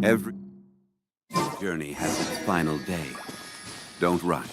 Every journey has its final day. Don't rush.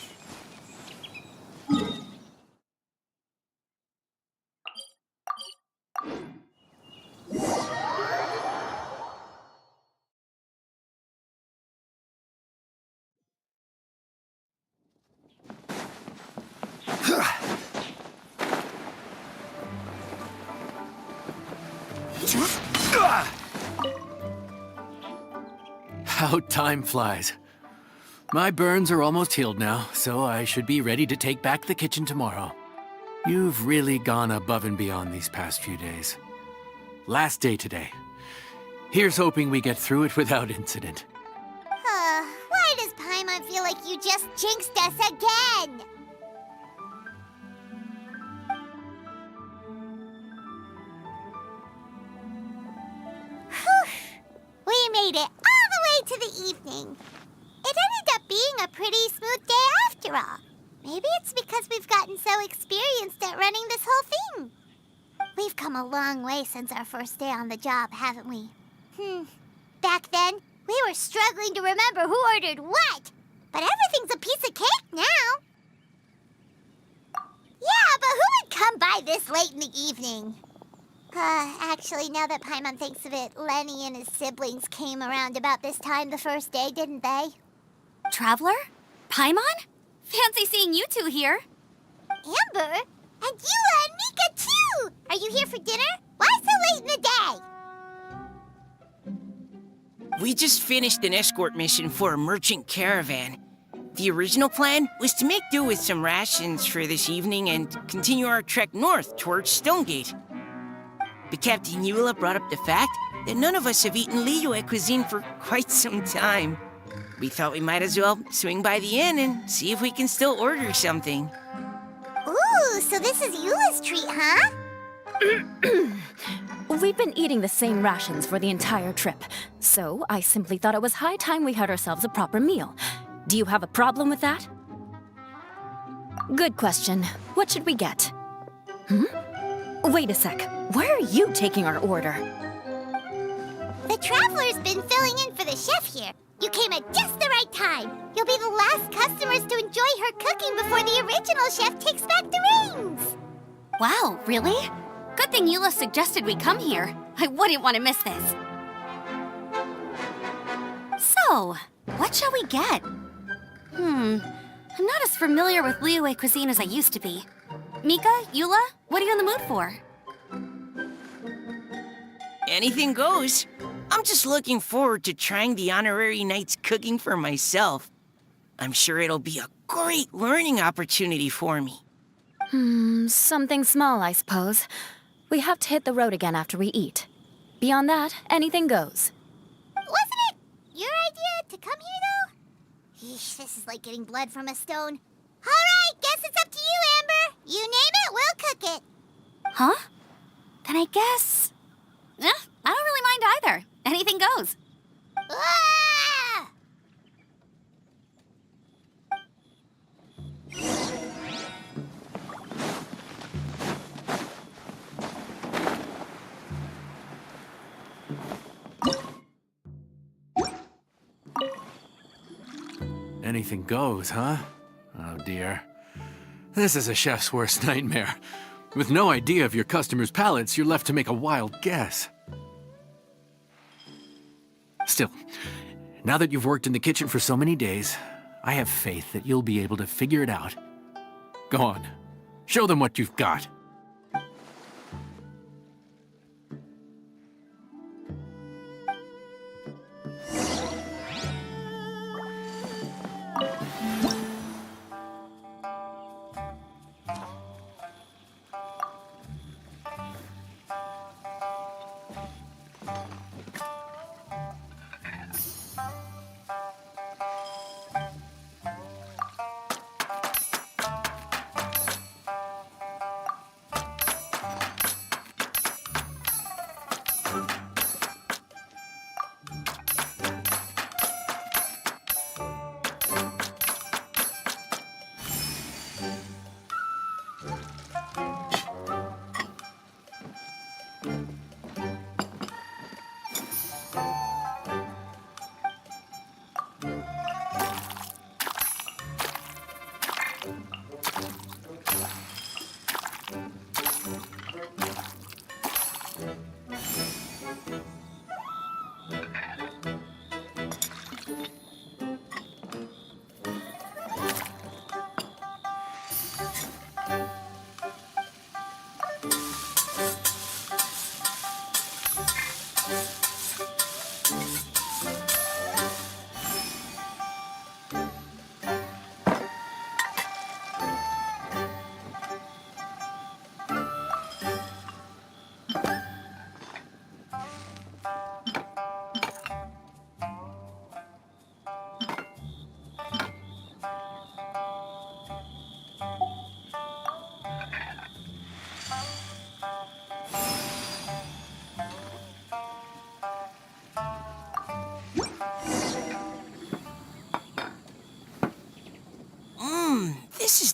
How time flies. My burns are almost healed now, so I should be ready to take back the kitchen tomorrow. You've really gone above and beyond these past few days. Last day today. Here's hoping we get through it without incident. Why does Paimon feel like you just jinxed us again? Whew. We made it all the way to the evening. It ended up being a pretty smooth day after all. Maybe it's because we've gotten so experienced at running this whole thing. We've come a long way since our first day on the job, haven't we? Back then, we were struggling to remember who ordered what. But everything's a piece of cake now. Yeah, but who would come by this late in the evening? Actually, now that Paimon thinks of it, Lenny and his siblings came around about this time the first day, didn't they? Traveler? Paimon? Fancy seeing you two here. Amber? And Eula and Mika, too! Are you here for dinner? Why so late in the day? We just finished an escort mission for a merchant caravan. The original plan was to make do with some rations for this evening and continue our trek north towards Stonegate. But Captain Eula brought up the fact that none of us have eaten Liyue cuisine for quite some time. We thought we might as well swing by the inn and see if we can still order something. Ooh, so this is Eula's treat, huh? We've been eating the same rations for the entire trip, so I simply thought it was high time we had ourselves a proper meal. Do you have a problem with that? Good question. What should we get? Wait a sec. Where are you taking our order? The Traveler's been filling in for the chef here. You came at just the right time. You'll be the last customers to enjoy her cooking before the original chef takes back the reins. Wow, really? Good thing Eula suggested we come here. I wouldn't want to miss this. So, what shall we get? I'm not as familiar with Liyue cuisine as I used to be. Mika, Eula, what are you in the mood for? Anything goes. I'm just looking forward to trying the honorary knight's cooking for myself. I'm sure it'll be a great learning opportunity for me. Something small, I suppose. We have to hit the road again after we eat. Beyond that, anything goes. Wasn't it your idea to come here, though? Yeesh, this is like getting blood from a stone. All right, guess it's up to you, Amber. You name it, we'll cook it. Huh? Then I guess... I don't really mind either. Anything goes. Ah! Anything goes, huh? Oh dear. This is a chef's worst nightmare. With no idea of your customers' palates, you're left to make a wild guess. Still, now that you've worked in the kitchen for so many days, I have faith that you'll be able to figure it out. Go on, show them what you've got.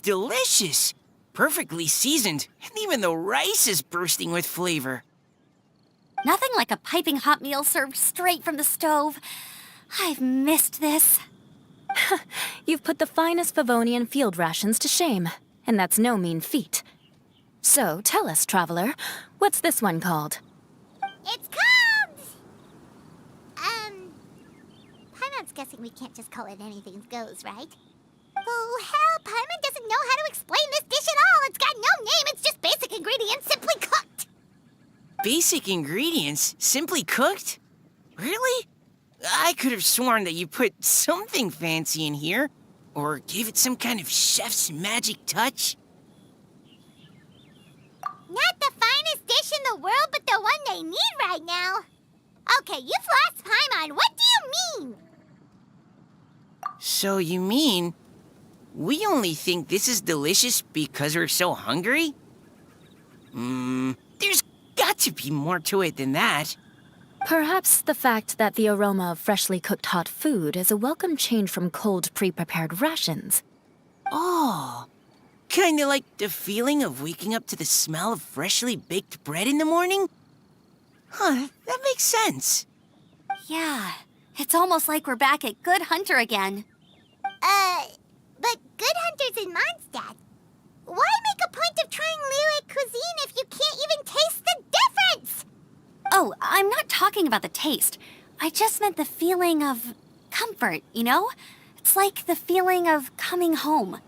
delicious. Perfectly seasoned, and even the rice is bursting with flavor. Nothing like a piping hot meal served straight from the stove. I've missed this. You've put the finest Favonian field rations to shame, and that's no mean feat. So, tell us, traveler, what's this one called? It's called... Paimon's guessing we can't just call it anything goes, right? Oh, hell, Paimon doesn't know how to explain this dish at all. It's got no name, it's just basic ingredients simply cooked. Basic ingredients? Simply cooked? Really? I could have sworn that you put something fancy in here, or gave it some kind of chef's magic touch. Not the finest dish in the world, but the one they need right now. Okay, you've lost Paimon. What do you mean? So you mean we only think this is delicious because we're so hungry? There's got to be more to it than that. Perhaps the fact that the aroma of freshly cooked hot food is a welcome change from cold, pre-prepared rations. Oh, kinda like the feeling of waking up to the smell of freshly baked bread in the morning? Huh, that makes sense. Yeah, it's almost like we're back at Good Hunter again. But Good Hunter's in Mondstadt. Why make a point of trying Liyue cuisine if you can't even taste the difference? Oh, I'm not talking about the taste. I just meant the feeling of comfort, you know? It's like the feeling of coming home.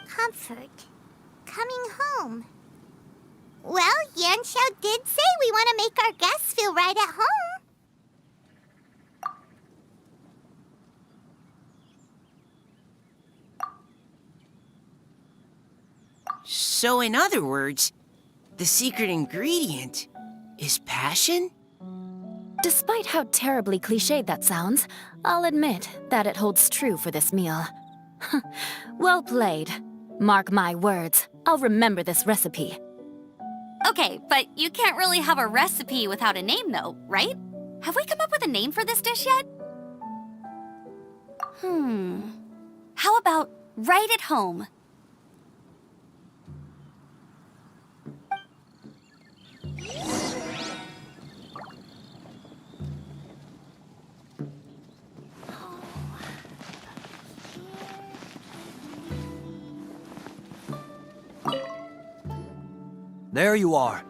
Comfort. Coming home. Well, Yanxiao did say we want to make our guests feel right at home. So in other words, the secret ingredient is passion? Despite how terribly cliched that sounds, I'll admit that it holds true for this meal. Well played. Mark my words, I'll remember this recipe. Okay, but you can't really have a recipe without a name, though, right? Have we come up with a name for this dish yet? How about right at home? There you are.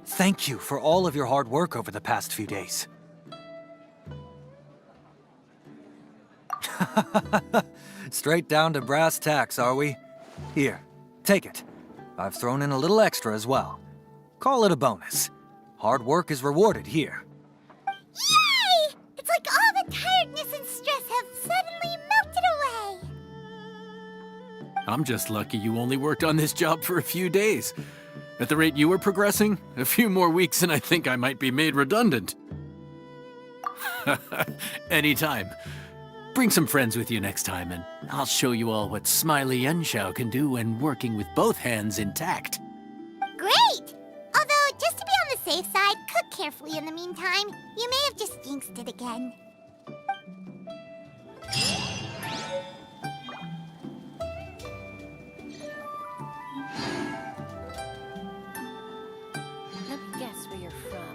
Thank you for all of your hard work over the past few days. Straight down to brass tacks, are we? Here, take it. I've thrown in a little extra as well. Call it a bonus. Hard work is rewarded here. Yay! It's like all the tiredness and stress have suddenly melted away. I'm just lucky you only worked on this job for a few days. At the rate you were progressing, a few more weeks and I think I might be made redundant. Anytime. Bring some friends with you next time, and I'll show you all what Smiley Yanxiao can do when working with both hands intact. Great! Although, just to be on the safe side, cook carefully in the meantime. You may have just jinxed it again. Let me guess where you're from.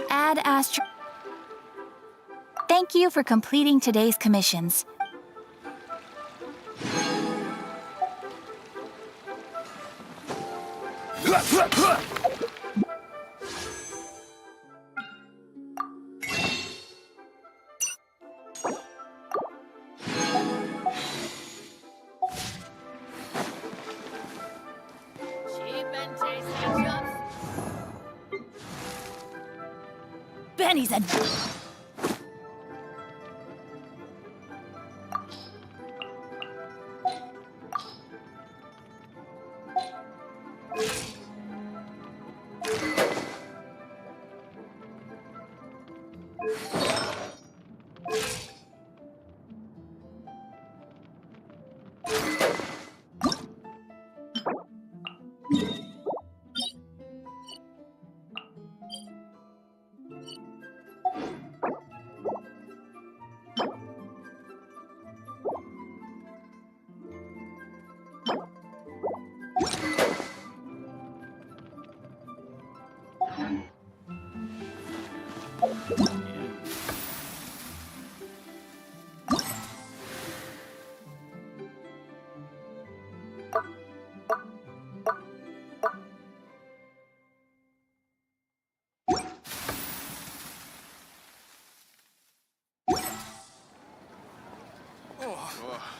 Ad Astra. Thank you for completing today's commissions. Benny's a...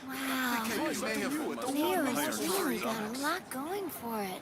Wow. Leo's really got a lot going for it.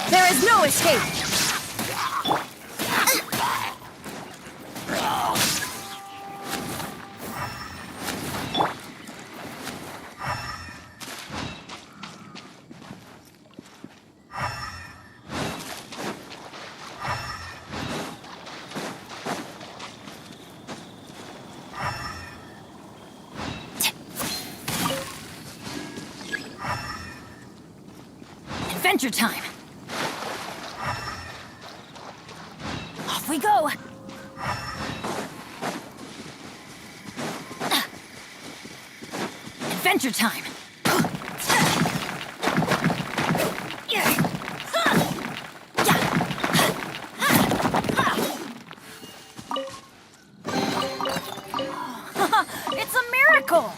There is no escape! Adventure time! Off we go! Adventure time! It's a miracle!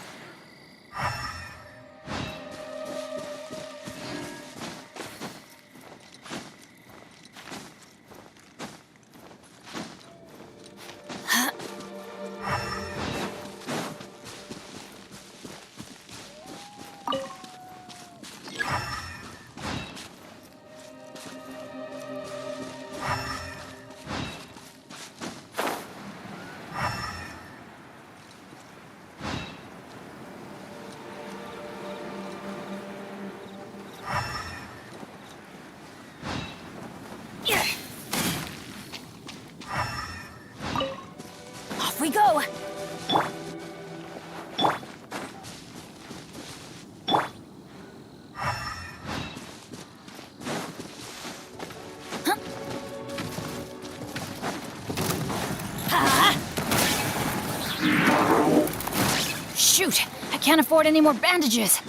shoot! I can't afford any more bandages.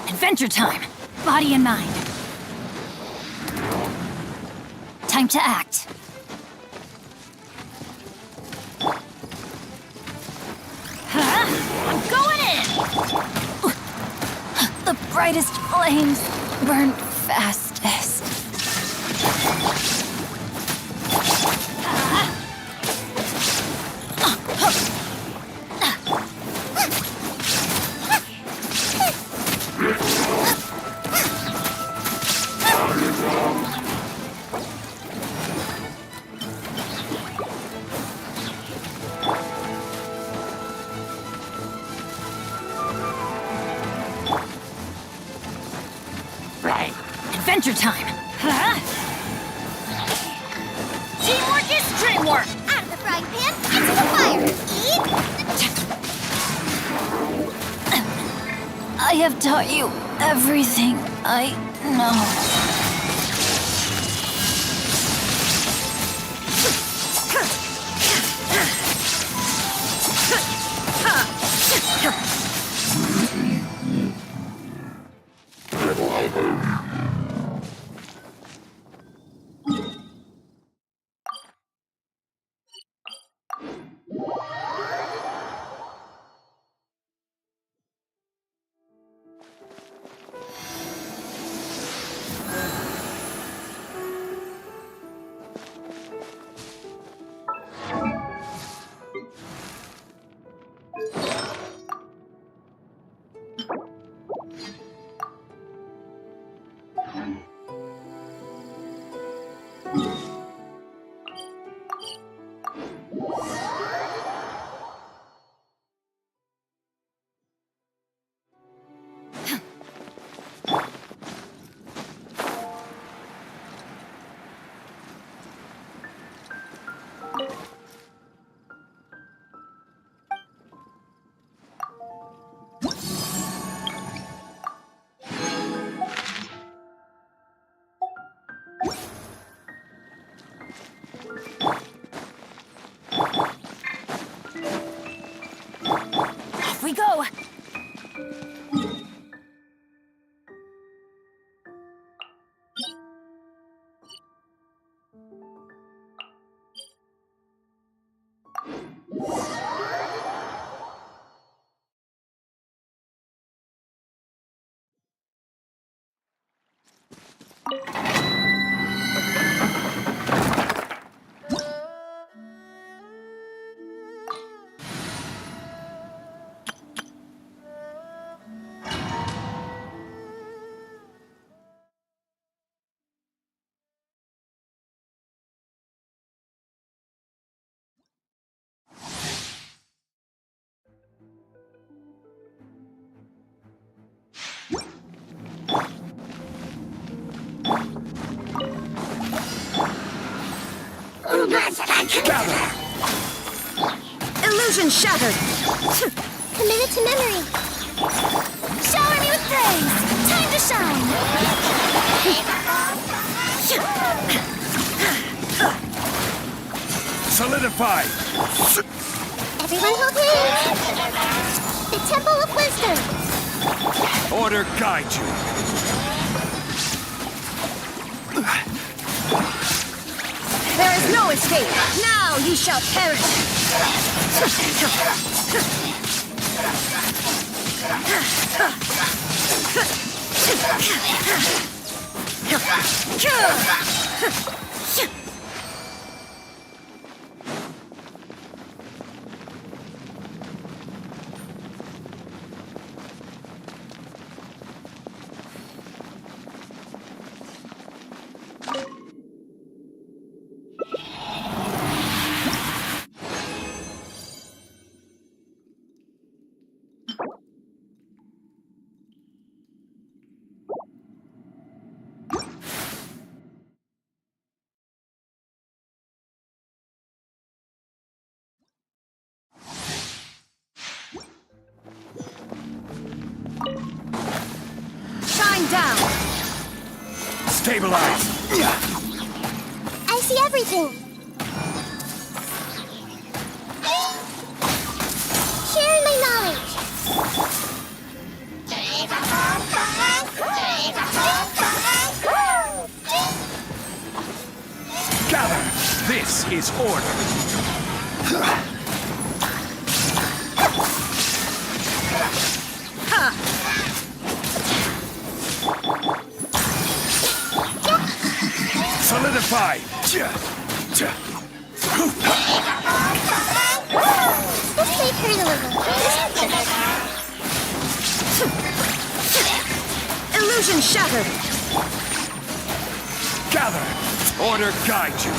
Adventure time! Body and mind. Time to act. Huh? I'm going in! The brightest flames burn fastest. Adventure time! Huh? Teamwork is dreamwork! Out of the frying pan, into the fire! Eat! I have taught you everything I know. Off we go! Illusion shattered! Committed to memory! Shower me with praise! Time to shine! Solidify! Everyone hold hands! The Temple of Wisdom! Order guide you! There is no escape! Now ye shall perish! Down. Stabilize! I see everything! Sharing my knowledge! is order. Solidify! This may hurt a little. Illusion shattered! Gather! Order guide you!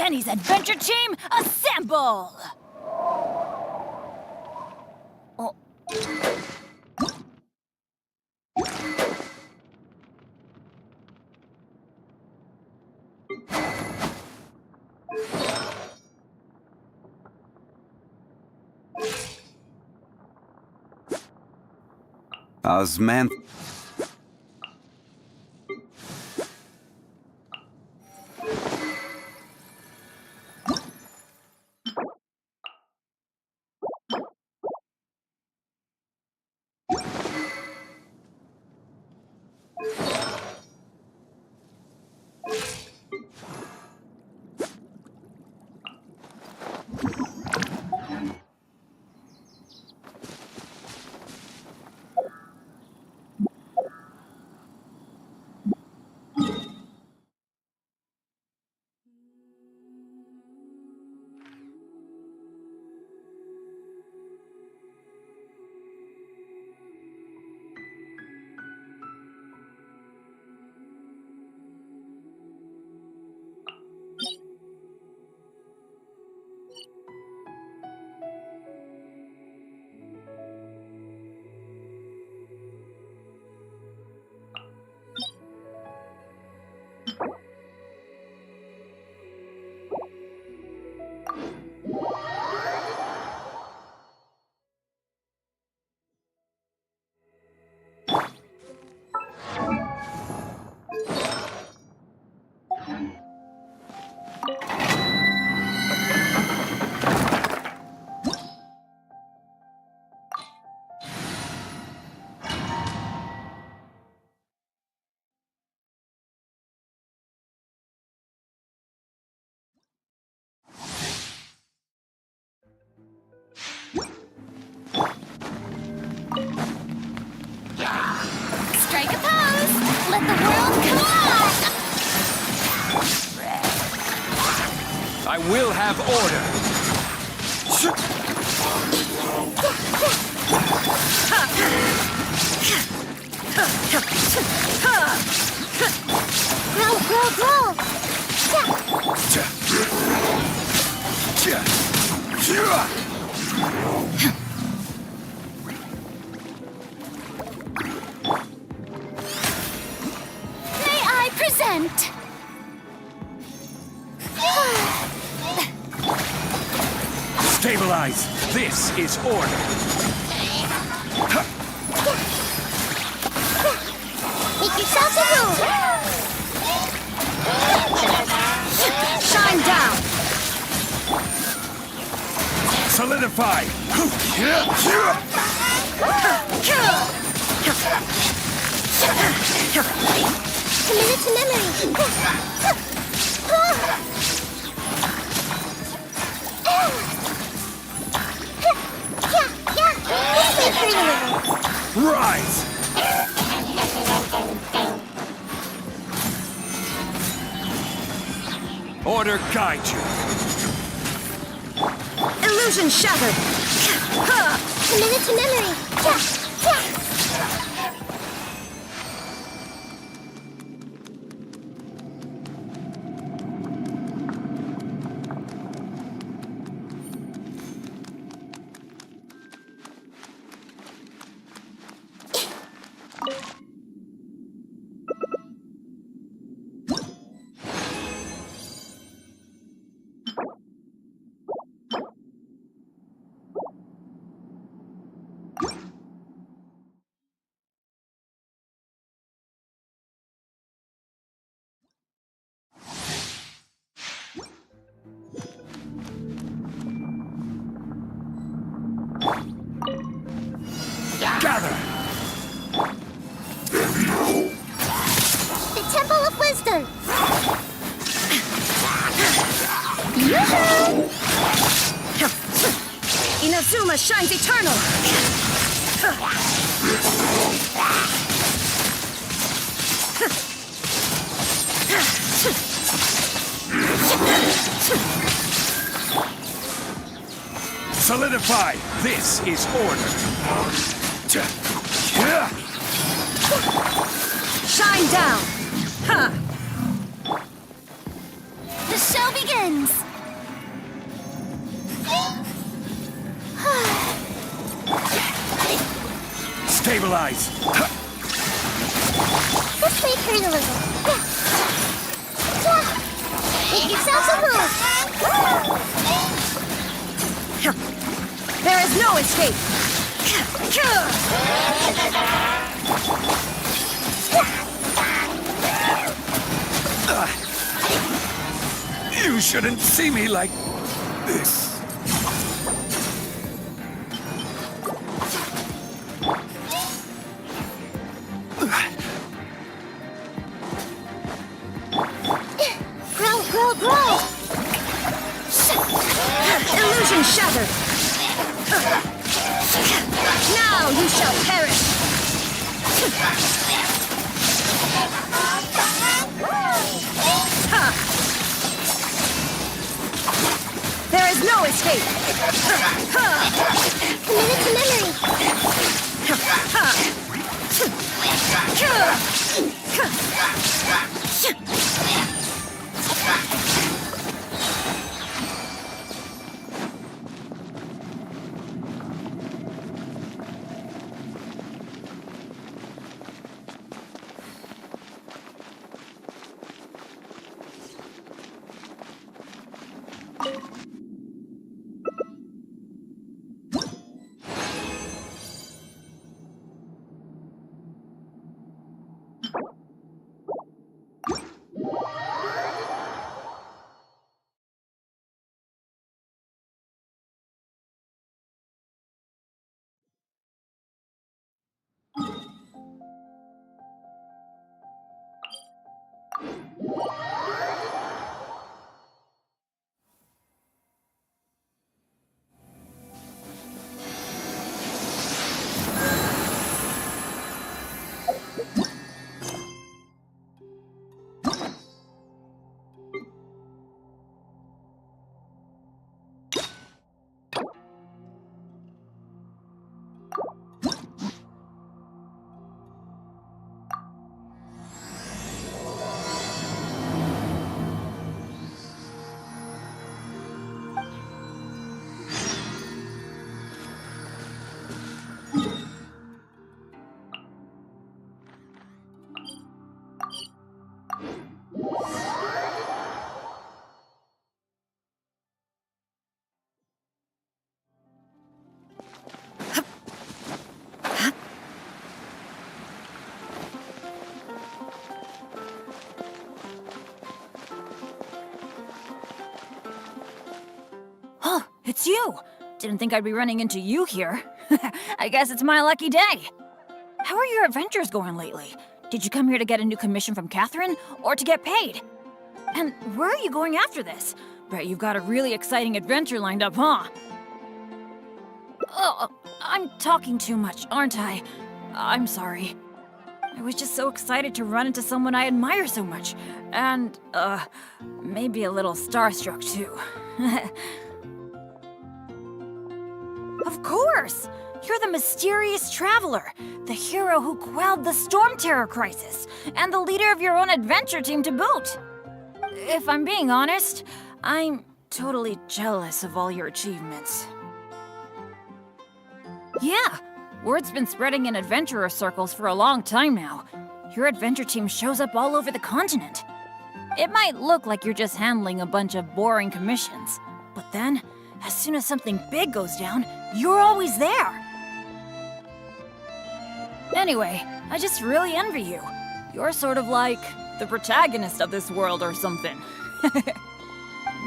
Benny's adventure team, assemble! Oh. Osman. Strike a pose! Let the world come on! I will have order. Grow, grow, grow! May I present? Stabilize. This is order. Make yourselves a room! Shine down! Solidify. Commit to memory! This way, pretty little. Rise. Order guide you. Illusion shattered! Commit to memory! Gather. The Temple of Wisdom! Inazuma shines eternal! Solidify. This is order. Shine down! Huh. The show begins! Stabilize. This way, pretty little. Make yourselves a move! There is no escape! You shouldn't see me like this. Grow, grow, grow! Illusion shattered! Now you shall perish! There is no escape! Committed to memory! it's you! Didn't think I'd be running into you here. I guess it's my lucky day. How are your adventures going lately? Did you come here to get a new commission from Catherine, or to get paid? And where are you going after this? Bet you've got a really exciting adventure lined up, huh? Oh, I'm talking too much, aren't I? I'm sorry. I was just so excited to run into someone I admire so much. And, maybe a little starstruck, too. Of course! You're the mysterious traveler, the hero who quelled the Storm Terror crisis, and the leader of your own adventure team to boot. If I'm being honest, I'm totally jealous of all your achievements. Yeah, word's been spreading in adventurer circles for a long time now. Your adventure team shows up all over the continent. It might look like you're just handling a bunch of boring commissions, but then, as soon as something big goes down, you're always there. Anyway, I just really envy you. You're sort of like the protagonist of this world or something.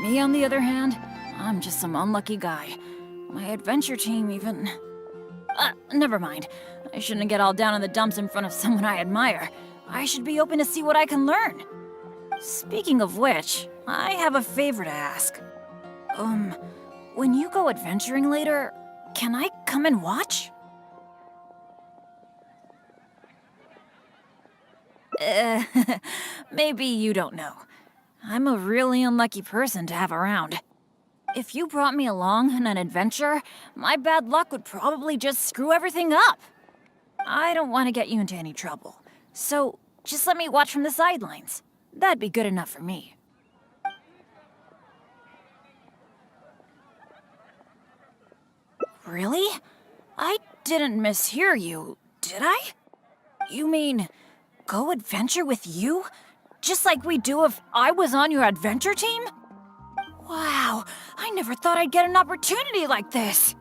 Me, on the other hand, I'm just some unlucky guy. My adventure team even... never mind. I shouldn't get all down in the dumps in front of someone I admire. I should be open to see what I can learn. Speaking of which, I have a favor to ask. When you go adventuring later, can I come and watch? Maybe you don't know. I'm a really unlucky person to have around. If you brought me along on an adventure, my bad luck would probably just screw everything up. I don't want to get you into any trouble, so just let me watch from the sidelines. That'd be good enough for me. Really? I didn't mishear you, did I? You mean, go adventure with you? Just like we do if I was on your adventure team? Wow, I never thought I'd get an opportunity like this.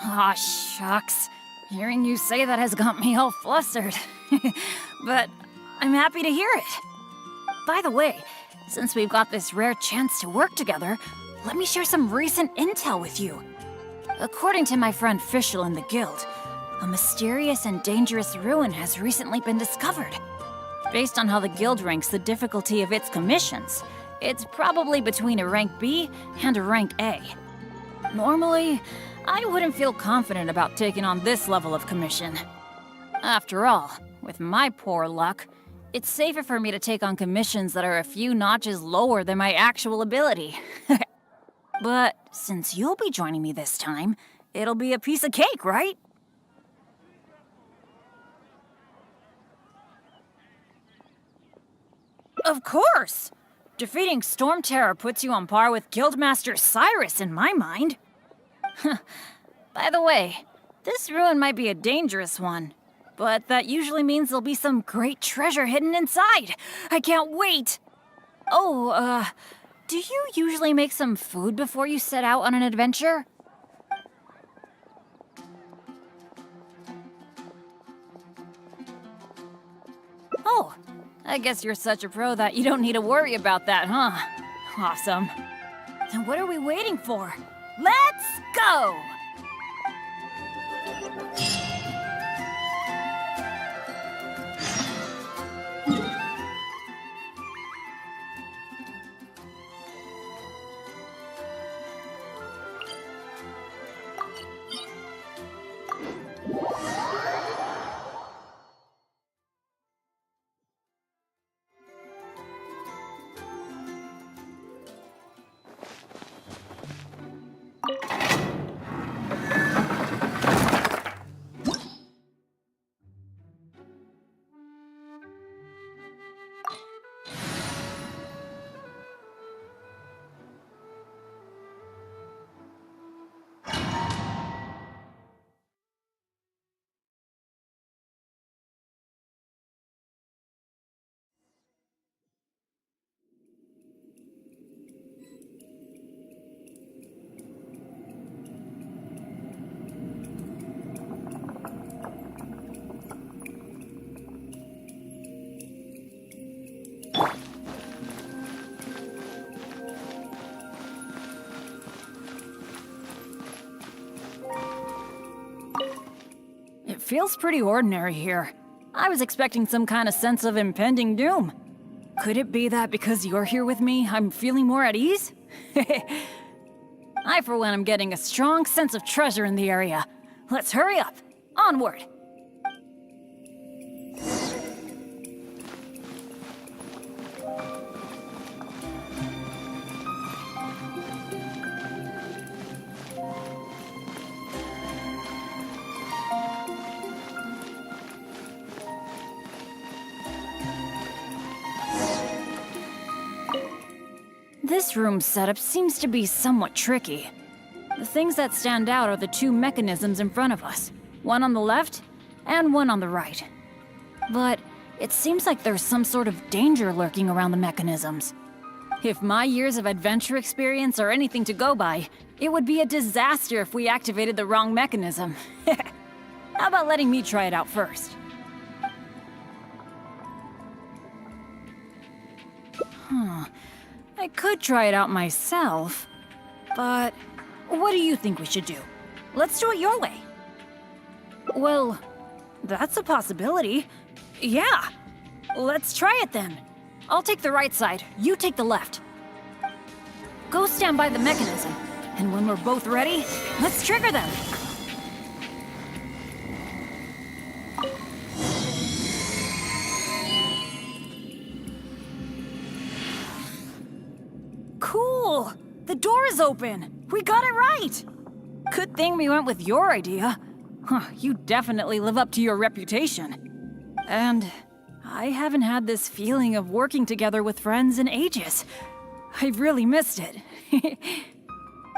Aw, shucks. Hearing you say that has got me all flustered. But I'm happy to hear it. By the way, since we've got this rare chance to work together, let me share some recent intel with you. According to my friend Fischl in the guild, a mysterious and dangerous ruin has recently been discovered. Based on how the guild ranks the difficulty of its commissions, it's probably between a rank B and a rank A. Normally, I wouldn't feel confident about taking on this level of commission. After all, with my poor luck, it's safer for me to take on commissions that are a few notches lower than my actual ability. But since you'll be joining me this time, it'll be a piece of cake, right? Of course! Defeating Storm Terror puts you on par with Guildmaster Cyrus in my mind. By the way, this ruin might be a dangerous one, but that usually means there'll be some great treasure hidden inside. I can't wait! Oh, do you usually make some food before you set out on an adventure? Oh, I guess you're such a pro that you don't need to worry about that, huh? Awesome. Then what are we waiting for? Let's go! feels pretty ordinary here. I was expecting some kind of sense of impending doom. Could it be that because you're here with me, I'm feeling more at ease? I, for one, am getting a strong sense of treasure in the area. Let's hurry up. Onward. This room's setup seems to be somewhat tricky. The things that stand out are the two mechanisms in front of us, one on the left and one on the right. But it seems like there's some sort of danger lurking around the mechanisms. If my years of adventure experience are anything to go by, it would be a disaster if we activated the wrong mechanism. How about letting me try it out first? I could try it out myself, but what do you think we should do? Let's do it your way. Well, that's a possibility. Yeah, let's try it then. I'll take the right side, you take the left. Go stand by the mechanism, and when we're both ready, let's trigger them. Cool! The door is open! We got it right! Good thing we went with your idea. You definitely live up to your reputation. And I haven't had this feeling of working together with friends in ages. I've really missed it.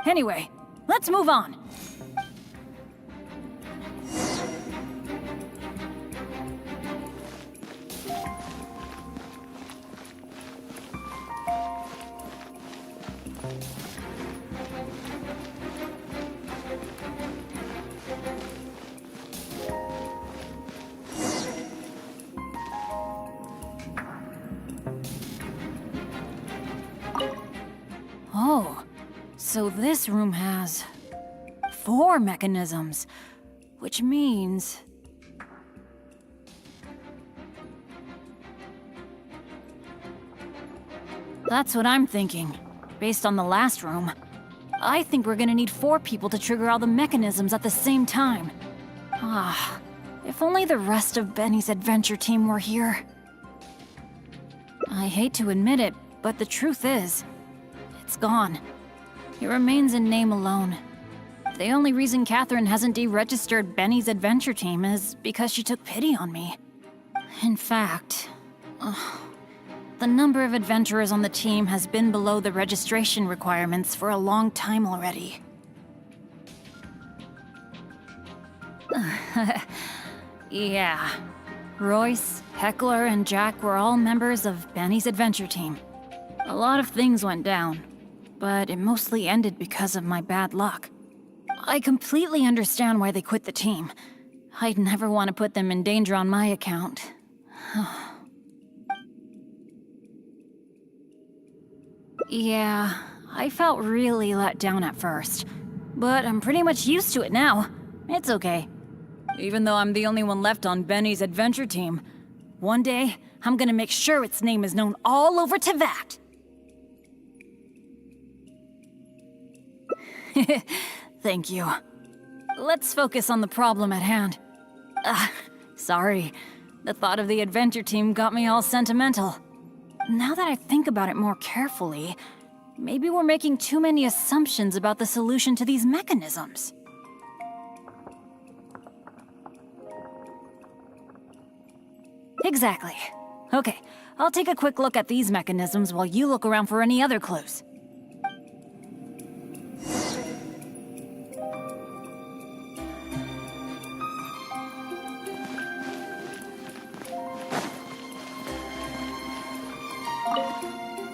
Anyway, let's move on. Oh, so this room has 4 mechanisms, which means... That's what I'm thinking, based on the last room. I think we're gonna need 4 people to trigger all the mechanisms at the same time. If only the rest of Benny's adventure team were here. I hate to admit it, but the truth is, it's gone. It remains in name alone. The only reason Catherine hasn't deregistered Benny's adventure team is because she took pity on me. In fact, the number of adventurers on the team has been below the registration requirements for a long time already. Yeah. Royce, Heckler, and Jack were all members of Benny's adventure team. A lot of things went down, but it mostly ended because of my bad luck. I completely understand why they quit the team. I'd never want to put them in danger on my account. Yeah, I felt really let down at first, but I'm pretty much used to it now. It's okay. Even though I'm the only one left on Benny's adventure team, one day, I'm gonna make sure its name is known all over Teyvat. Thank you. Let's focus on the problem at hand. Sorry. The thought of the adventure team got me all sentimental. Now that I think about it more carefully, maybe we're making too many assumptions about the solution to these mechanisms. Exactly. Okay, I'll take a quick look at these mechanisms while you look around for any other clues.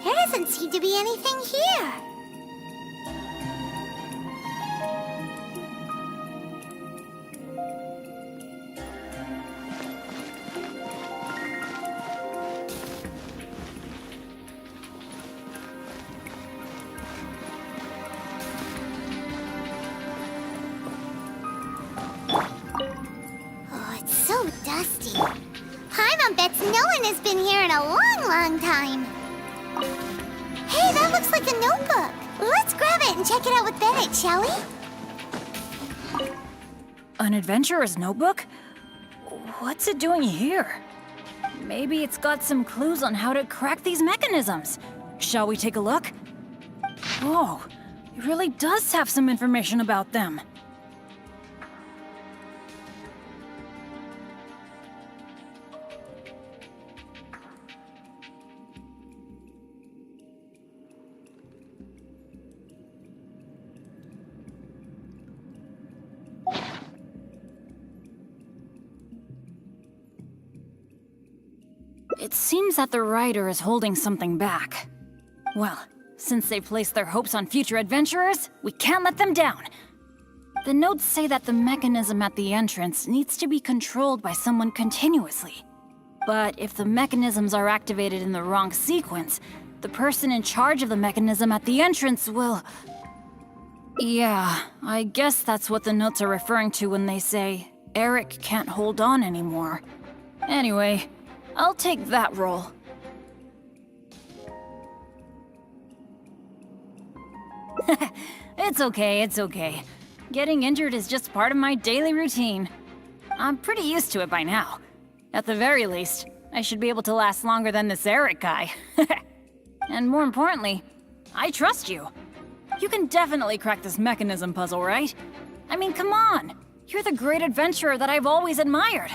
There doesn't seem to be anything here. bets no one has been here in a long, long time. Hey, that looks like a notebook. Let's grab it and check it out with Bennett, shall we? An adventurer's notebook? What's it doing here? Maybe it's got some clues on how to crack these mechanisms. Shall we take a look? Whoa, it really does have some information about them. It seems that the writer is holding something back. Well, since they placed their hopes on future adventurers, we can't let them down. The notes say that the mechanism at the entrance needs to be controlled by someone continuously. But if the mechanisms are activated in the wrong sequence, the person in charge of the mechanism at the entrance will... Yeah, I guess that's what the notes are referring to when they say, Eric can't hold on anymore. Anyway, I'll take that role. It's okay, it's okay. Getting injured is just part of my daily routine. I'm pretty used to it by now. At the very least, I should be able to last longer than this Eric guy. And more importantly, I trust you. You can definitely crack this mechanism puzzle, right? I mean, come on! You're the great adventurer that I've always admired.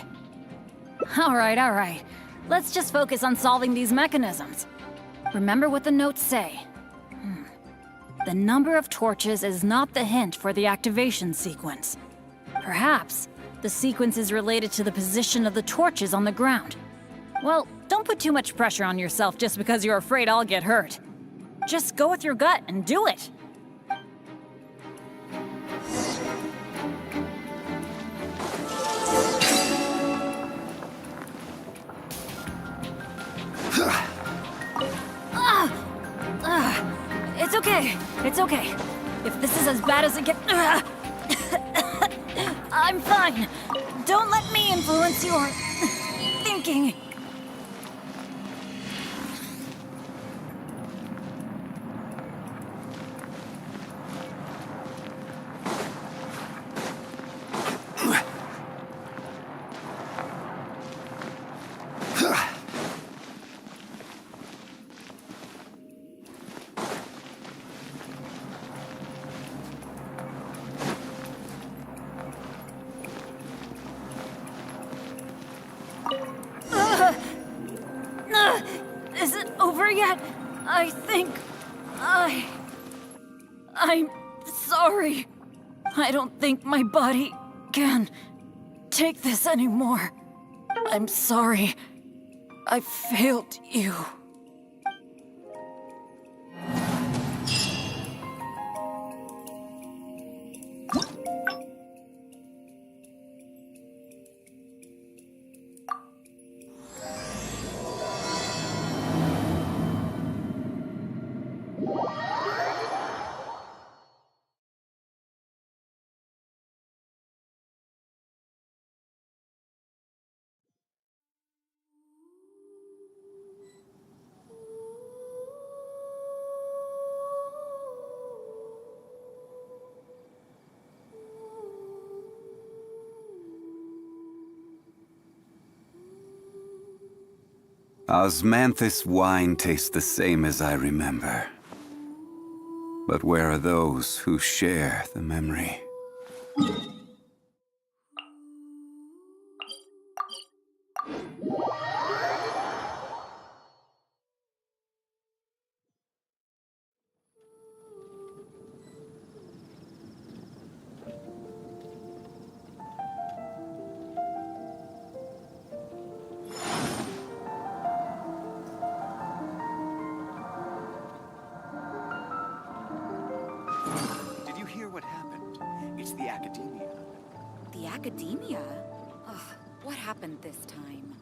Alright. Let's just focus on solving these mechanisms. Remember what the notes say. The number of torches is not the hint for the activation sequence. Perhaps the sequence is related to the position of the torches on the ground. Well, don't put too much pressure on yourself just because you're afraid I'll get hurt. Just go with your gut and do it. It's okay. If this is as bad as it gets... I'm fine. Don't let me influence your... thinking. Is it over yet? I think... I'm sorry. I don't think my body can take this anymore. I'm sorry. I failed you. Osmanthus wine tastes the same as I remember. But where are those who share the memory? Did you hear what happened? It's the academia. The academia? Ugh, what happened this time?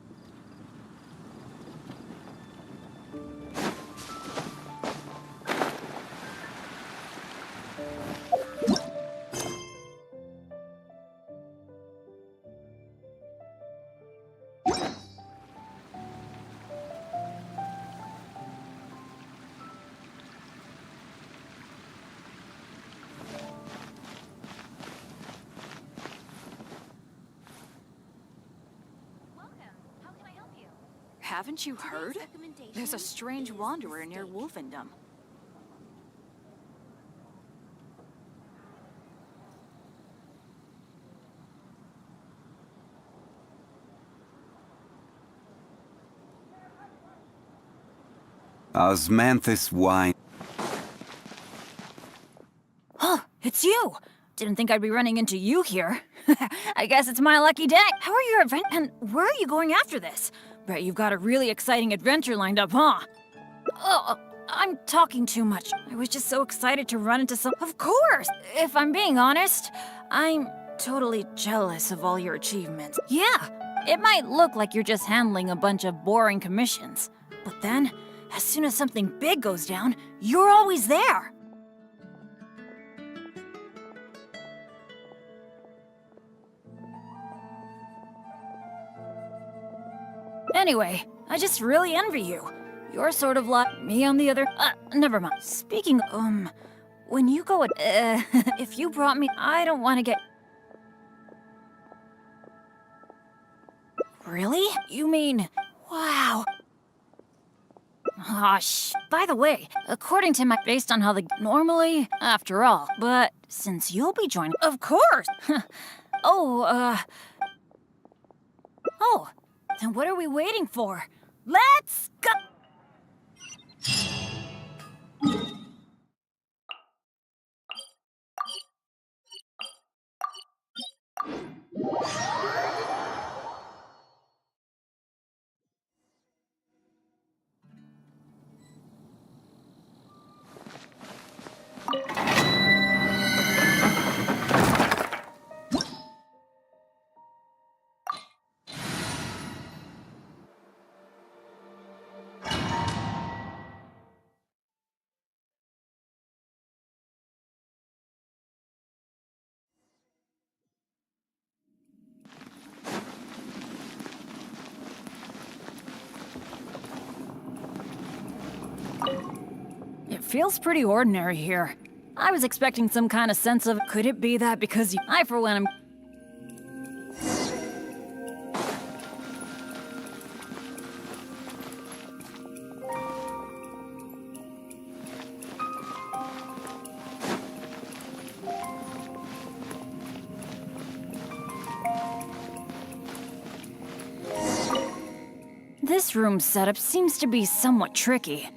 Haven't you heard? There's a strange wanderer near Wolfendom. Osmanthus wine. Oh, it's you! Didn't think I'd be running into you here. I guess it's my lucky day. How are your event and where are you going after this? Bet you've got a really exciting adventure lined up, huh? Oh, I'm talking too much. I was just so excited to run into some— Of course! If I'm being honest, I'm totally jealous of all your achievements. Yeah, it might look like you're just handling a bunch of boring commissions. But then, as soon as something big goes down, you're always there. Anyway, I just really envy you. You're sort of like me on the other— never mind. Speaking, when you go if you brought me— I don't want to get— Really? You mean— Wow. Ah, by the way, according to my— based on how the— Normally, after all, but since you'll be joining— Of course! Oh, then what are we waiting for? Let's go! It feels pretty ordinary here. I was expecting some kind of sense of— Could it be that because you— I, for one, am— This room's setup seems to be somewhat tricky.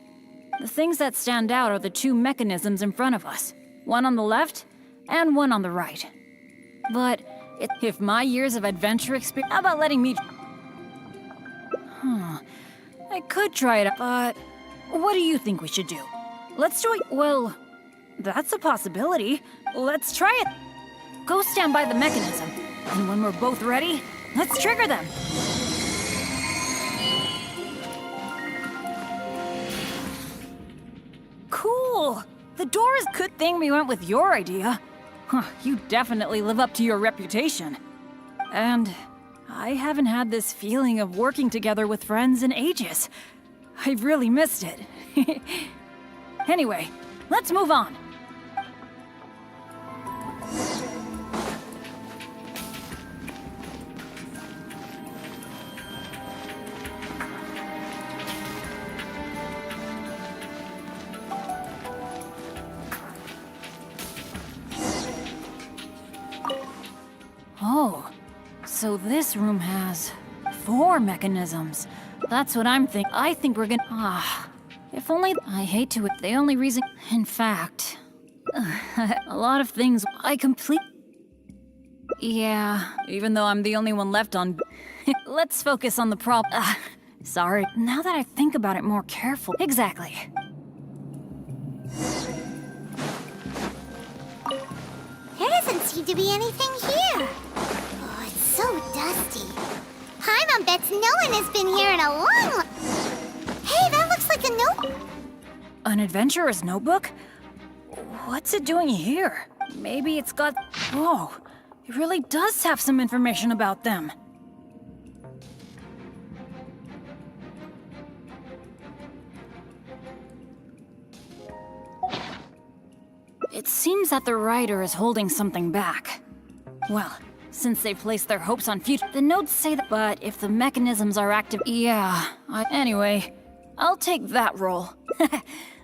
The things that stand out are the two mechanisms in front of us. One on the left, and one on the right. But if my years of adventure experience— How about letting me— I could try it, but what do you think we should do? Let's do it— Well, that's a possibility. Let's try it. Go stand by the mechanism, and when we're both ready, let's trigger them. Cool! The door is— Good thing we went with your idea. You definitely live up to your reputation. And I haven't had this feeling of working together with friends in ages. I've really missed it. Anyway, let's move on. Oh, so this room has 4 mechanisms. That's what I'm thinking. I think we're gonna— if only— I hate to— The only reason— In fact, a lot of things I complete— Yeah, even though I'm the only one left on— Let's focus on the problem. Sorry. Now that I think about it more carefully— Exactly. There doesn't seem to be anything here. Oh, it's so dusty. Hi, Mom bets no one has been here in a long— Hey, that looks like a note— An adventurer's notebook? What's it doing here? Maybe it's got— Whoa, it really does have some information about them. It seems that the writer is holding something back. Well, since they place their hopes on future. The notes say that, but if the mechanisms are active, anyway, I'll take that role.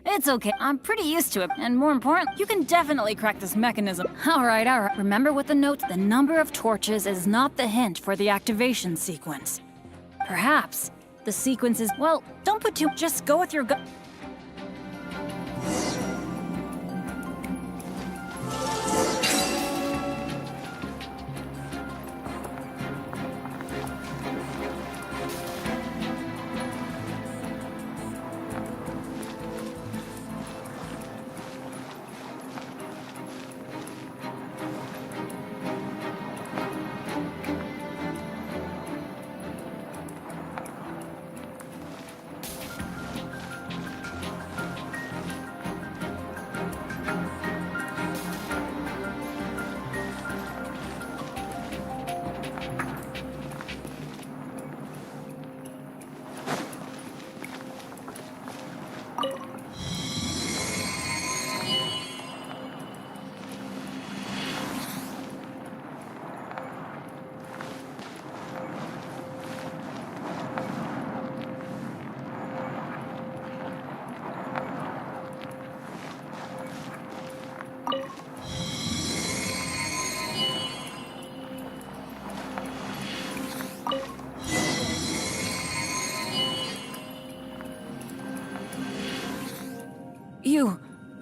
It's okay, I'm pretty used to it, and more important, you can definitely crack this mechanism. Alright. Remember with the notes, the number of torches is not the hint for the activation sequence. Perhaps the sequence is, well, don't put too, just go with your gut.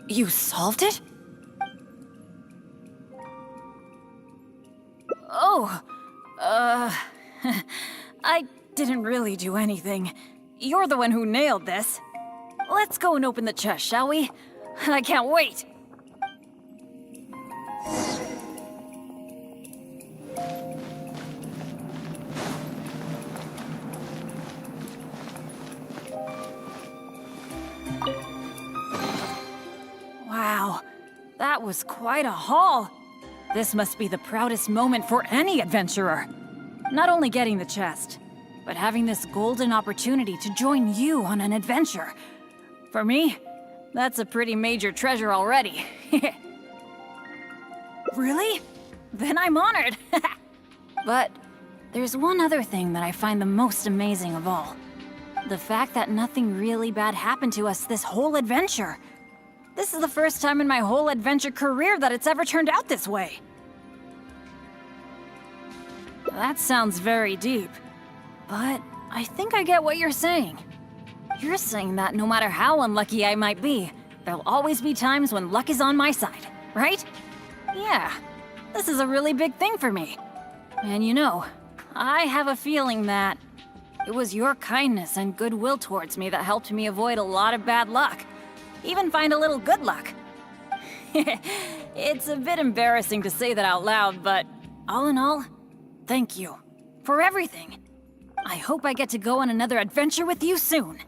You solved it? Oh, I didn't really do anything. You're the one who nailed this. Let's go and open the chest, shall we? I can't wait. Wow, that was quite a haul. This must be the proudest moment for any adventurer. Not only getting the chest, but having this golden opportunity to join you on an adventure. For me, that's a pretty major treasure already. Really? Then I'm honored. But there's one other thing that I find the most amazing of all. The fact that nothing really bad happened to us this whole adventure. This is the first time in my whole adventure career that it's ever turned out this way. That sounds very deep, but I think I get what you're saying. You're saying that no matter how unlucky I might be, there'll always be times when luck is on my side, right? Yeah, this is a really big thing for me. And you know, I have a feeling that it was your kindness and goodwill towards me that helped me avoid a lot of bad luck. Even find a little good luck. It's a bit embarrassing to say that out loud, but all in all, thank you for everything. I hope I get to go on another adventure with you soon.